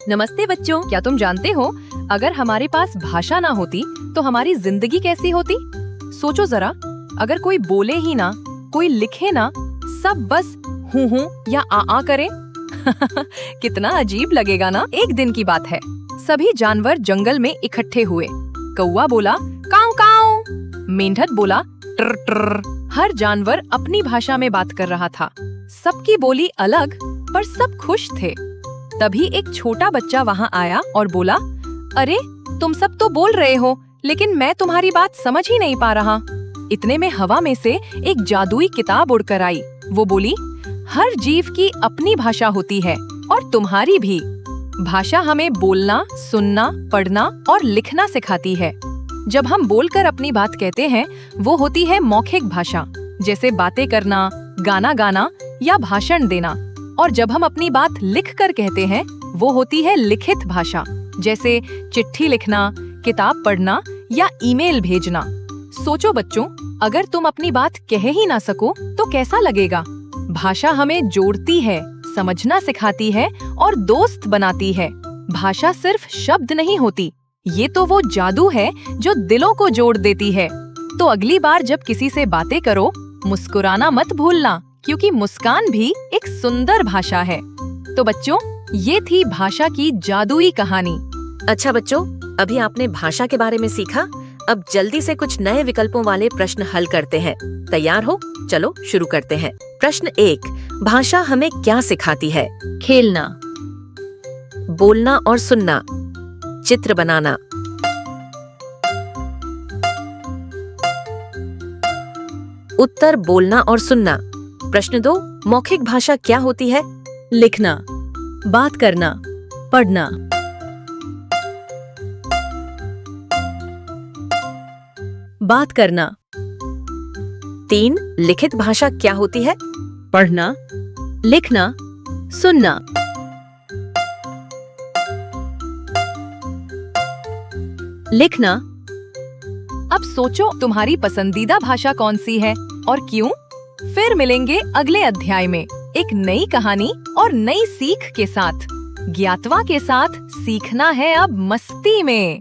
नमस्ते बच्चों, क्या तुम जानते हो अगर हमारे पास भाषा ना होती तो हमारी जिंदगी कैसी होती? सोचो जरा, अगर कोई बोले ही ना, कोई लिखे ना, सब बस हूँ या आ करे कितना अजीब लगेगा ना। एक दिन की बात है, सभी जानवर जंगल में इकट्ठे हुए। कौवा बोला काऊ काऊ, मेंढक बोला ट्र ट्र। हर जानवर अपनी भाषा में बात कर रहा था। सबकी बोली अलग, पर सब खुश थे। तभी एक छोटा बच्चा वहाँ आया और बोला, अरे तुम सब तो बोल रहे हो, लेकिन मैं तुम्हारी बात समझ ही नहीं पा रहा। इतने में हवा में से एक जादुई किताब उड़कर आई। वो बोली, हर जीव की अपनी भाषा होती है और तुम्हारी भी। भाषा हमें बोलना, सुनना, पढ़ना और लिखना सिखाती है। जब हम बोलकर अपनी बात कहते हैं, वो होती है मौखिक भाषा, जैसे बातें करना, गाना गाना या भाषण देना। और जब हम अपनी बात लिखकर कहते हैं, वो होती है लिखित भाषा, जैसे चिट्ठी लिखना, किताब पढ़ना या ईमेल भेजना। सोचो बच्चों, अगर तुम अपनी बात कह ही ना सको तो कैसा लगेगा? भाषा हमें जोड़ती है, समझना सिखाती है और दोस्त बनाती है। भाषा सिर्फ शब्द नहीं होती, ये तो वो जादू है जो दिलों को जोड़ देती है। तो अगली बार जब किसी से बातें करो, मुस्कुराना मत भूलना, क्योंकि मुस्कान भी एक सुंदर भाषा है। तो बच्चों, ये थी भाषा की जादुई कहानी। अच्छा बच्चों, अभी आपने भाषा के बारे में सीखा। अब जल्दी से कुछ नए विकल्पों वाले प्रश्न हल करते हैं। तैयार हो? चलो शुरू करते हैं। प्रश्न 1, भाषा हमें क्या सिखाती है? खेलना, बोलना और सुनना, चित्र बनाना, उत्तर बोलना और सुनना। प्रश्न 2, मौखिक भाषा क्या होती है? लिखना, बात करना, पढ़ना। बात करना। 3, लिखित भाषा क्या होती है? पढ़ना, लिखना, सुनना। लिखना। अब सोचो, तुम्हारी पसंदीदा भाषा कौन सी है और क्यों? फिर मिलेंगे अगले अध्याय में एक नई कहानी और नई सीख के साथ। ज्ञातवा के साथ सीखना है अब मस्ती में।